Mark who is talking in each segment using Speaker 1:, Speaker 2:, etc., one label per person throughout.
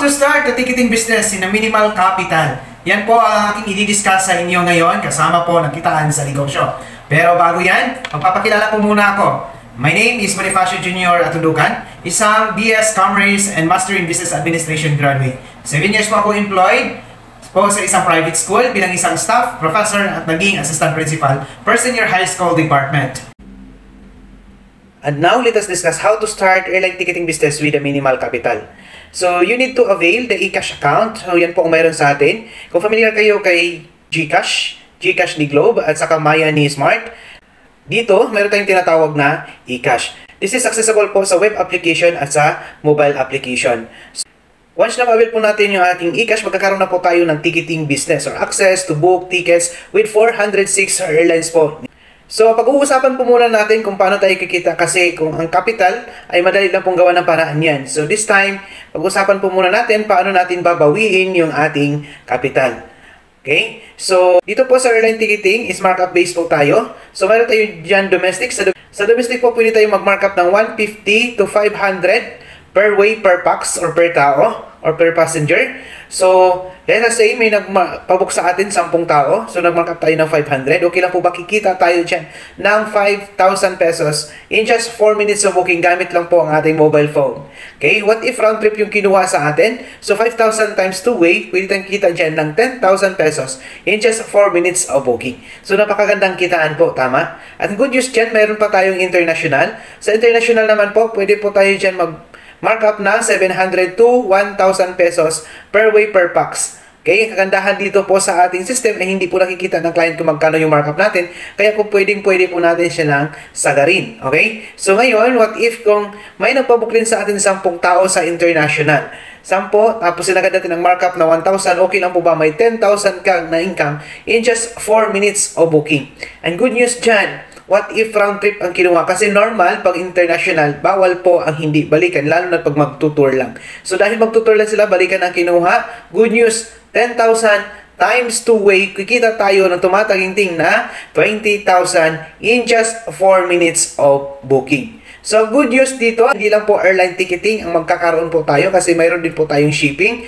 Speaker 1: to start the ticketing business in a minimal capital. Yan po ang aking i-discuss sa inyo ngayon kasama po ng kitaan sa negosyo. Pero bago yan, magpapakilala po muna ako. My name is Bonifacio Jr. Atundukan, isang BS Commerce and Master in Business Administration graduate. 7 years po ako employed po sa isang private school bilang isang staff, professor at naging assistant principal, first year high school department. And now let us discuss how to start airline ticketing business with a minimal capital. So you need to avail the eCash account. So yan po kung mayroon sa atin. Kung familiar kayo kay GCash, GCash ni Globe at saka Maya ni Smart, dito mayroon tayong tinatawag na eCash. This is accessible po sa web application at sa mobile application. Once na ma-avail po natin yung ating eCash, magkakaroon na po tayo ng ticketing business or access to book tickets with 406 airlines po. So, pag-uusapan po muna natin kung paano tayo kikita kasi kung ang capital ay madali lang pong gawa ng paraan yan. So, this time, pag-uusapan po muna natin paano natin babawiin yung ating capital. Okay? So, dito po sa airline ticketing is markup based po tayo. So, meron tayo dyan domestic. Sa domestic po, pwede tayo mag-markup ng 150 to 500 per way, per pax, or per tao, or per passenger. So, let us say may nagpabook sa atin 10 tao. So, nag-markup tayo ng 500. Okay lang po ba kikita tayo dyan ng 5,000 pesos in just 4 minutes of booking gamit lang po ang ating mobile phone. Okay? What if round trip yung kinuha sa atin? So, 5,000 times 2 way, pwede tayong kita dyan ng 10,000 pesos in just 4 minutes of booking. So, napakagandang kitaan po. Tama? At good news dyan, mayroon pa tayong international. Sa international naman po, pwede po tayo dyan markup na 700 to 1,000 pesos per way per pax. Okay, kagandahan dito po sa ating system ay hindi po nakikita ng client kung magkano yung markup natin. Kaya po pwede po natin siya lang sagarin. Okay? So ngayon, what if kung may nagpabook rin sa atin 10 tao sa international? 10, tapos sinagad natin ang markup na 1,000, okay lang po ba? May 10,000 ka na income in just 4 minutes of booking. And good news dyan, what if round trip ang kinuha? Kasi normal, pag international, bawal po ang hindi balikan, lalo na pag magtutour lang. So dahil magtutour lang sila, balikan ang kinuha. Good news, 10,000 times 2 way, kikita tayo ng tumataginting na 20,000 in just 4 minutes of booking. So good news dito, hindi lang po airline ticketing ang magkakaroon po tayo kasi mayroon din po tayong shipping.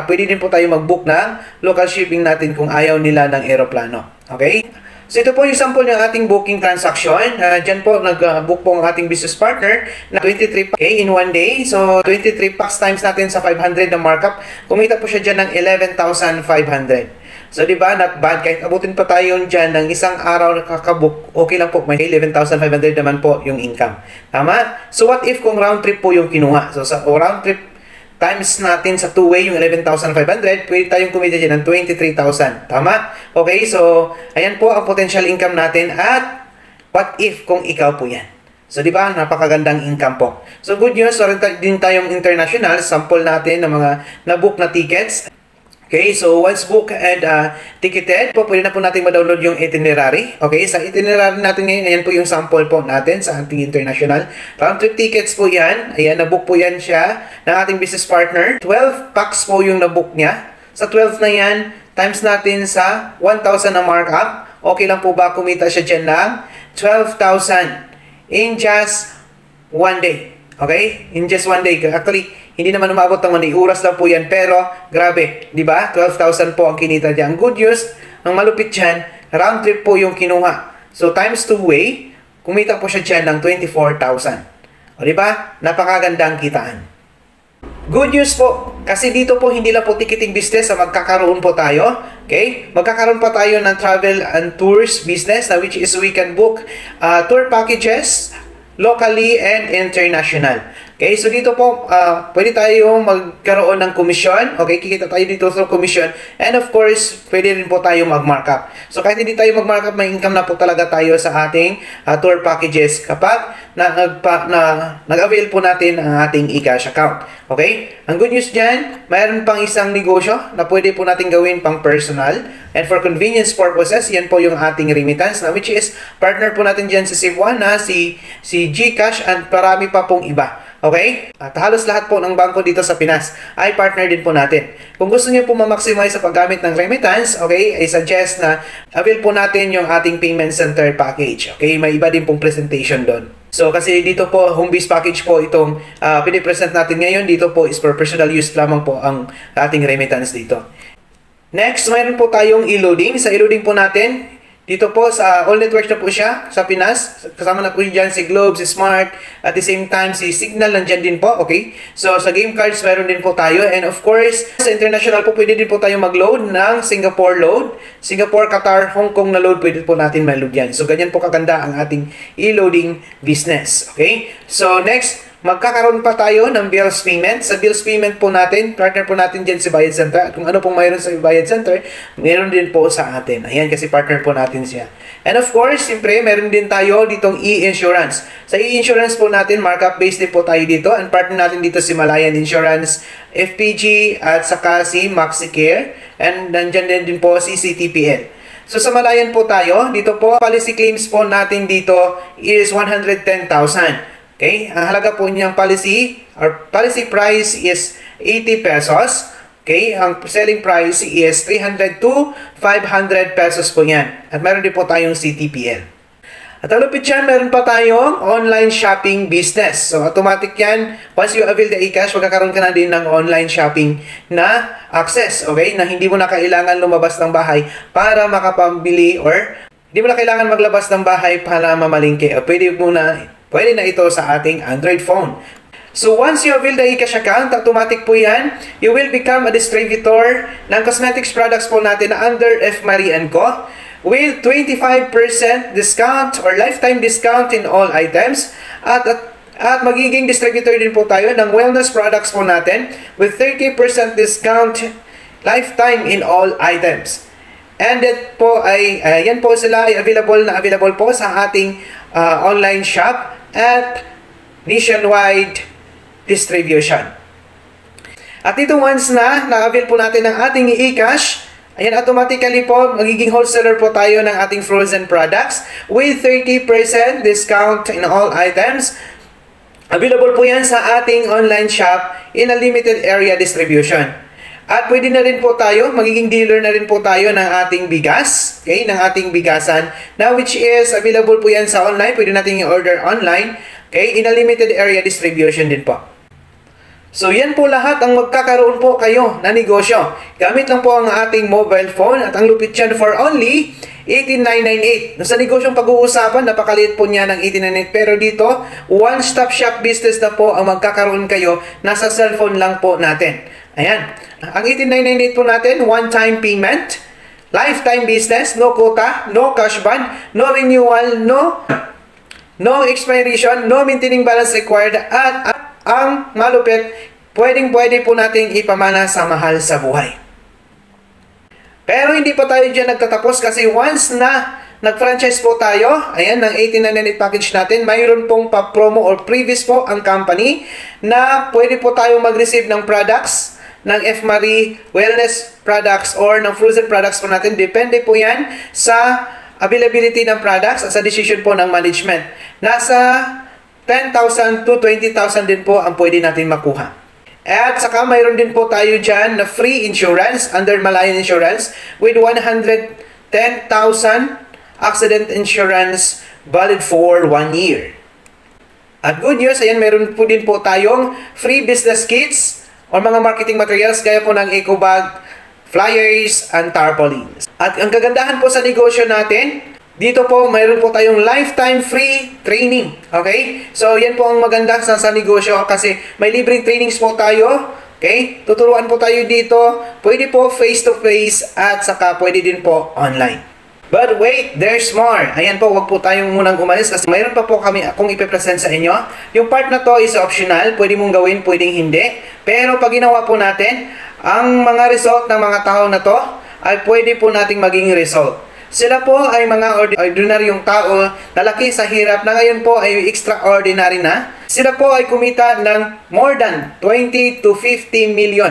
Speaker 1: Pwede din po tayo mag-book ng local shipping natin kung ayaw nila ng aeroplano. Okay? So ito po yung sample ng ating booking transaction. Diyan po nag-book po ang ating business partner na 23 packs in 1 day. So 23 packs times natin sa 500 na markup. Kumita po siya dyan ng 11,500. So di ba, not bad. Kahit abutin pa tayo dyan ng isang araw na kakabook, okay lang po. May 11,500 naman po yung income. Tama? So what if kung round trip po yung kinuha? So sa round trip times natin sa 2 way yung 11,500, pwede tayong kumita dyan ng 23,000. Tama? Okay, so ayan po ang potential income natin at what if kung ikaw po yan? So di ba, napakagandang income po. So good news, so din tayong international, sample natin ng mga na-book na tickets. Okay, so once booked and ticketed, pwede na po natin ma-download yung itinerary. Okay, sa itinerary natin ngayon, ayan po yung sample po natin sa ating international. Round trip tickets po yan. Ayan, na-book po yan siya ng ating business partner. 12 packs po yung na-book niya. Sa 12 na yan, times natin sa 1,000 na markup. Okay lang po ba kumita siya dyan ng 12,000 in just 1 day. Okay? In just 1 day. Actually, hindi naman umabot ng 1 day. Oras lang po yan. Pero, grabe. Di ba? 12,000 po ang kinita dyan. Good news, ang malupit dyan, round trip po yung kinuha. So, times 2 way, kumita po siya dyan ng 24,000. O, di ba? Napakagandang kitaan. Good news po, kasi dito po hindi lang po ticketing business sa magkakaroon po tayo. Okay? Magkakaroon pa tayo ng travel and tours business na which is we can book tour packages locally and international. Okay, so dito po, pwede tayo magkaroon ng commission. Okay, kikita tayo dito sa commission. And of course, pwede rin po tayo mag-markup. So kahit hindi tayo mag-markup, may income na po talaga tayo sa ating tour packages kapag nag-avail po natin ang ating eCash account. Okay? Ang good news dyan, mayroon pang isang negosyo na pwede po natin gawin pang personal. And for convenience purposes, yan po yung ating remittance na which is partner po natin dyan sa Cebuana, si GCash at marami pa pong iba. Okay? At halos lahat po ng bangko dito sa Pinas ay partner din po natin. Kung gusto niyo po ma-maximize sa paggamit ng remittance, okay, I suggest na avail po natin yung ating payment center package. Okay? May iba din pong presentation doon. So, kasi dito po, home-based package po itong pinipresent natin ngayon. Dito po is for personal use lamang po ang ating remittance dito. Next, mayroon po tayong e-loading. Sa e-loading po natin, dito po sa all networks na po siya sa Pinas. Kasama na po dyan si Globe, si Smart, at the same time si Signal nandyan din po. Okay? So sa game cards meron din po tayo. And of course, sa international po pwede din po tayo mag-load ng Singapore load. Singapore, Qatar, Hong Kong na load pwede po natin ma-load yan. So ganyan po kaganda ang ating e-loading business. Okay? So next, magkakaroon pa tayo ng bills payment. Sa bills payment po natin, partner po natin dyan si Bayad Center. At kung ano pong mayroon sa Bayad Center, mayroon din po sa atin. Ayan, kasi partner po natin siya. And of course, siyempre, meron din tayo ditong e-insurance. Sa e-insurance po natin, markup based din po tayo dito. And partner natin dito si Malayan Insurance, FPG, at saka si MaxiCare. And nandyan din po si CTPL. So sa Malayan po tayo, dito po, policy claims po natin dito is 110,000. Okay, ang halaga po niyang policy price is 80 pesos. Okay, ang selling price is 300 to 500 pesos po yan. At meron din po tayong CTPL. At ang lupit yan, meron pa tayong online shopping business. So automatic yan, once you avail the eCash, magkakaroon ka na din ng online shopping na access. Okay, na hindi mo na kailangan lumabas ng bahay para makapambili or hindi mo na kailangan maglabas ng bahay para mamalingke. Pwede na ito sa ating Android phone. So once you avail the eCash account, automatic po yan, you will become a distributor ng cosmetics products po natin under F. Marie & Co. with 25% discount or lifetime discount in all items. At magiging distributor din po tayo ng wellness products po natin with 30% discount lifetime in all items. And that po ay, yan po sila ay available po sa ating online shop at nationwide distribution. At ito once na-avail po natin ang ating e-cash, ayan, automatically po, magiging wholesaler po tayo ng ating frozen products with 30% discount in all items. Available po yan sa ating online shop in a limited area distribution. At pwede na rin po tayo, magiging dealer na rin po tayo ng ating bigas, okay, ng ating bigasan, na which is available po yan sa online, pwede natin i-order online, okay, in a limited area distribution din po. So yan po lahat ang magkakaroon po kayo na negosyo. Gamit lang po ang ating mobile phone at ang lupit yan for only 18,998. Sa negosyong pag-uusapan, napakaliit po niya ng 18,998. Pero dito, one-stop shop business na po ang magkakaroon kayo. Nasa cellphone lang po natin. Ayan. Ang 18,998 po natin, one-time payment, lifetime business, no quota, no cash ban, no renewal, no expiration, no maintaining balance required, at ang malupit, pwede po nating ipamana sa mahal sa buhay. Pero hindi pa tayo dyan nagtatapos kasi once na nag-franchise po tayo, ayan, ng 18,998 package natin, mayroon pong pa-promo or previous po ang company na pwede po tayong mag-receive ng products ng F. Marie Wellness products or ng frozen products po natin. Depende po yan sa availability ng products at sa decision po ng management. Nasa 10,000 to 20,000 din po ang pwede natin makuha. At saka mayroon din po tayo dyan na free insurance under Malayan Insurance with 110,000 accident insurance valid for 1 year. At good news, ayan, mayroon po din po tayong free business kits o mga marketing materials gaya po ng eco bag, flyers, and tarpaulins. At ang kagandahan po sa negosyo natin, dito po mayroon po tayong lifetime free training. Okay? So yan po ang maganda sa negosyo kasi may libreng trainings po tayo. Okay? Tuturuan po tayo dito. Pwede po face to face at saka pwede din po online. But wait, there's more. Ayan po, wag po tayong munang umalis kasi mayroon pa po kami akong ipipresent sa inyo. Yung part na to is optional. Pwede mong gawin, pwedeng hindi. Pero pag ginawa po natin, ang mga result ng mga tao na to ay pwede po nating maging result. Sila po ay mga ordinaryong tao na laki sa hirap na ngayon po ay extraordinary na. Sila po ay kumita ng more than 20 to 50 million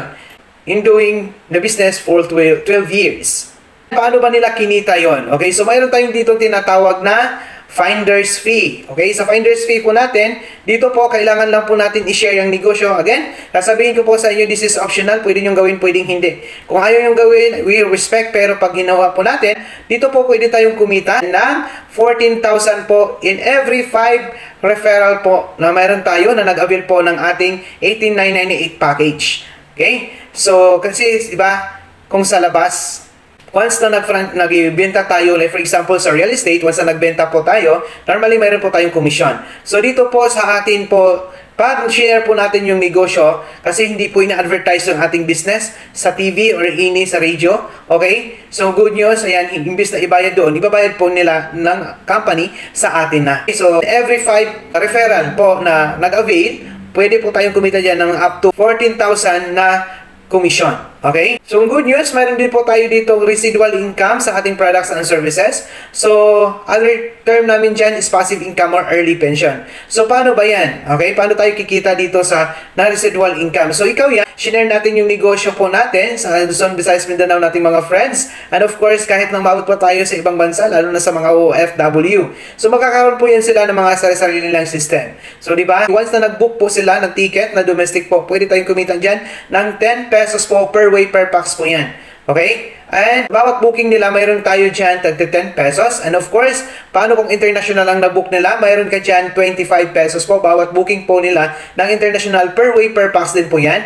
Speaker 1: in doing the business for 12 years. Paano ba nila kinita yon? Okay, so mayroon tayong dito tinatawag na finder's fee. Okay, sa finder's fee po natin, dito po kailangan lang po natin i-share yung negosyo. Again, sasabihin ko po sa inyo, this is optional. Pwede nyo gawin, pwedeng hindi. Kung ayaw yung gawin, we respect. Pero pag ginawa po natin, dito po pwede tayong kumita ng 14,000 po in every 5 referral po na mayroon tayo na nag-avail po ng ating 18,998 package. Okay? So, kasi, diba, kung sa labas, once na nagbenta tayo, like for example sa real estate, once na nagbenta po tayo, normally mayroon po tayong commission. So dito po sa atin po, pag share po natin yung negosyo, kasi hindi po ina-advertise yung ating business sa TV or sa radio, okay? So good news, ayan, imbis na ibayad doon, ibabayad po nila ng company sa atin na. So every 5 referral po na nag-avail, pwede po tayong kumita dyan ng up to 14,000 na commission. Okay? So, good news, mayroon din po tayo dito residual income sa ating products and services. So, other term namin dyan is passive income or early pension. So, paano ba yan? Okay? Paano tayo kikita dito sa na-residual income? So, ikaw yan, share natin yung negosyo po natin sa Luzon, Visayas, Mindanao nating mga friends. And of course, kahit nang mabot pa tayo sa ibang bansa, lalo na sa mga OFW. So, magkakaroon po yan sila ng mga sarili nilang system. So, di ba? Once na nag-book po sila ng ticket na domestic po, pwede tayong kumita dyan ng 10 pesos po per way per pax po yan. Okay? And bawat booking nila, mayroon tayo dyan tag 10 pesos. And of course, paano kung international lang na-book nila? Mayroon ka dyan 25 pesos po. Bawat booking po nila ng international per way per pax din po yan.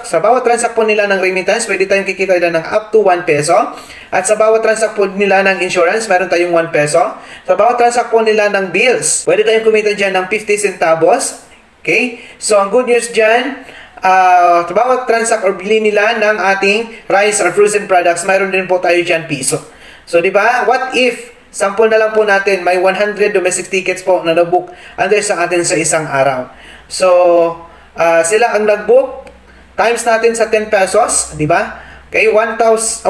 Speaker 1: Sa bawat transact po nila ng remittance, pwede tayong kikita nila ng up to 1 peso. At sa bawat transact po nila ng insurance, mayroon tayong 1 peso. Sa bawat transact po nila ng bills, pwede tayong kumita dyan ng 50 centavos. Okay? So, ang good news dyan, sa bawat transact or bili nila ng ating rice or frozen products, mayroon din po tayo dyan piso. So, di ba? What if, sample na lang po natin, may 100 domestic tickets po na nag-book under sa atin sa isang araw. So, sila ang nag-book, times natin sa 10 pesos, di ba? Okay, 100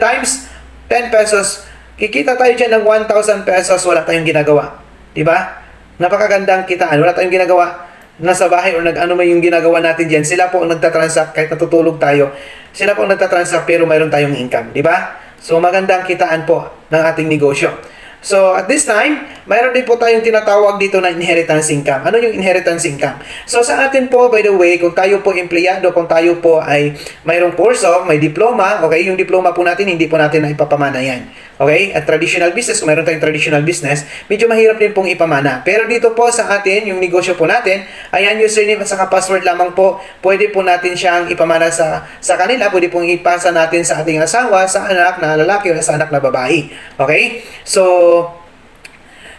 Speaker 1: times 10 pesos, kikita tayo dyan ng 1,000 pesos, wala tayong ginagawa. Di ba? Napakagandang kitaan, wala tayong ginagawa. Nasa bahay o nag-ano man yung ginagawa natin dyan, sila po ang nagtatransact kahit natutulog tayo. Sila po ang nagtatransact pero mayroon tayong income, di ba? So magandang kitaan po ng ating negosyo. So at this time, mayroon din po tayong tinatawag dito na inheritance income. Ano yung inheritance income? So sa atin po, by the way, kung tayo po empleyado, kung tayo po ay mayroong kurso, may diploma, okay, yung diploma po natin, hindi po natin na ipapamana yan. Okay? At traditional business, kung mayroon tayong traditional business, medyo mahirap din pong ipamana. Pero dito po sa atin, yung negosyo po natin, ayan, username at saka password lamang po, pwede po natin siyang ipamana sa kanila, pwede pong ipasa natin sa ating asawa, sa anak na lalaki o sa anak na babae. Okay? So,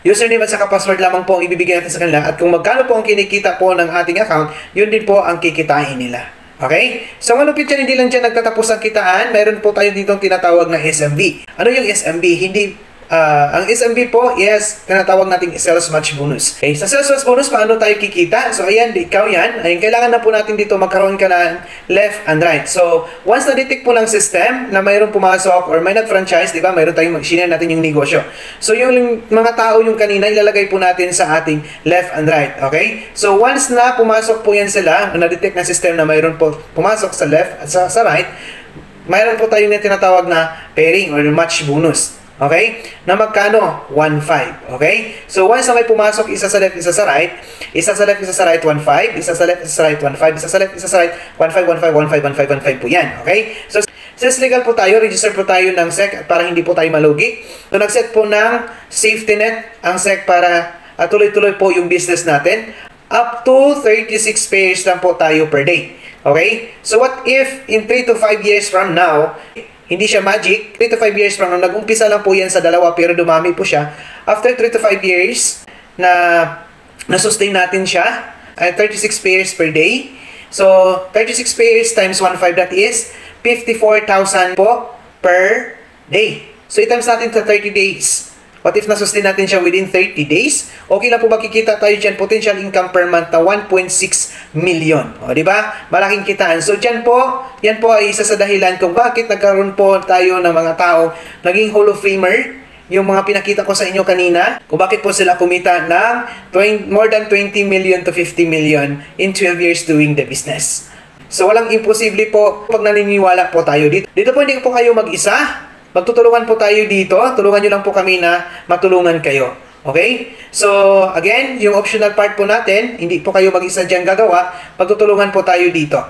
Speaker 1: username at saka password lamang po ang ibibigay natin sa kanila at kung magkano po ang kinikita po ng ating account, yun din po ang kikitain nila. Okay? So, malupit yan, hindi lang dyan nagtatapos ang kitaan. Meron po tayo dito tinatawag na SMB. Ano yung SMB? Ang SMB po, yes, tinatawag nating sales match bonus. Okay, sa sales match bonus, paano tayo kikita? So, ayan, ikaw yan. Ayan, kailangan na po natin dito magkaroon ka ng left and right. So, once na-detect po ng system na mayroong pumasok or may nag-franchise, di ba? Mayroon tayong mag-share natin yung negosyo. So, yung mga tao yung kanina, ilalagay po natin sa ating left and right. Okay? So, once na pumasok po yan sila, na-detect na system na mayroon po pumasok sa left at sa right, mayroon po tayong tinatawag na pairing or match bonus. Okay? Na magkano? 1.5. Okay? So, once na may pumasok, isa sa left, isa sa right, isa sa left, isa sa right, 1.5, isa sa left, isa sa right, 1.5, isa sa left, isa sa right, 1.5, 1.5, 1.5, 1.5, 1.5 po yan. Okay? So, since legal po tayo, register po tayo ng SEC para hindi po tayo malugi. So, nag-set po ng safety net ang SEC para tuloy-tuloy po yung business natin. Up to 36 pairs lang po tayo per day. Okay? So, what if in 3 to 5 years from now, hindi siya magic, 3 to 5 years from now, nag-umpisa lang po yan sa 2 pero dumami po siya. After 3 to 5 years na na-sustain natin siya, 36 pairs per day. So, 36 pairs times 1.5, that is 54,000 po per day. So, i-times natin sa 30 days. What if na-sustain natin siya within 30 days? Okay lang po ba kikita tayo dyan? Potential income per month na 1.6 million. O, di ba? Malaking kitaan. So, dyan po, yan po ay isa sa dahilan kung bakit nagkaroon po tayo ng mga tao naging Hall of Famer. Yung mga pinakita ko sa inyo kanina, kung bakit po sila kumita ng more than 20 million to 50 million in 12 years doing the business. So, walang imposible po pag naniniwala po tayo dito. Dito po hindi po kayo mag-isa. Magtutulungan po tayo dito. Tulungan nyo lang po kami na matulungan kayo. Okay? So, again, yung optional part po natin, hindi po kayo mag-isa dyan gagawa, pagtutulungan po tayo dito.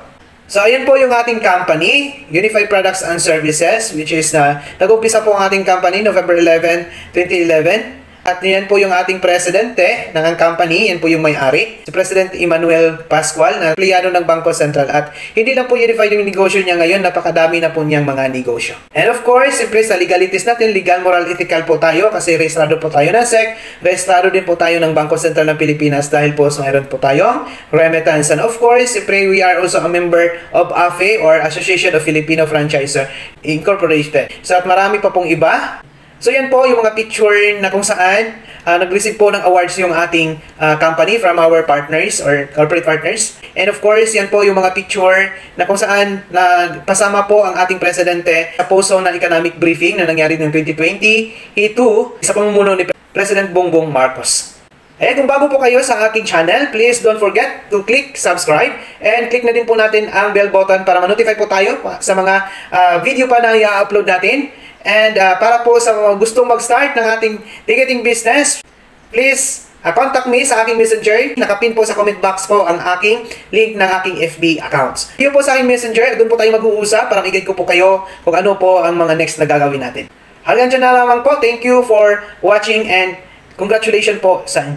Speaker 1: So, ayan po yung ating company, Unified Products and Services, which is nag-umpisa po ang ating company November 11, 2011. At yan po yung ating presidente ng company, yan po yung may-ari, si President Emmanuel Pascual, na empleyado ng Bangko Sentral. At hindi lang po unified yung negosyo niya ngayon, napakadami na po niyang mga negosyo. And of course, siyempre sa legalities natin, legal, moral, ethical po tayo kasi rehistrado po tayo ng SEC, rehistrado din po tayo ng Bangko Sentral ng Pilipinas dahil po mayroon po tayong remittance. And of course, siyempre we are also a member of AFE or Association of Filipino Franchisor Incorporated. So at marami pa pong iba. So yan po yung mga picture na kung saan nag-receive po ng awards yung ating company from our partners or corporate partners. And of course, yan po yung mga picture na kung saan pasama po ang ating presidente sa puso ng economic briefing na nangyari noong 2020 sa pamumuno ni President Bongbong Marcos. Kung bago po kayo sa aking channel, please don't forget to click subscribe and click na din po natin ang bell button para ma-notify po tayo sa mga video pa na i-upload natin. And para po sa mga gustong mag-start ng ating ticketing business, please contact me sa aking messenger. Nakapin po sa comment box po ang aking link ng aking FB accounts. Yun po sa aking messenger, doon po tayo mag-uusap para i-guide ko po kayo kung ano po ang mga next na gagawin natin. Hanggang dyan na lamang po. Thank you for watching and congratulations po sa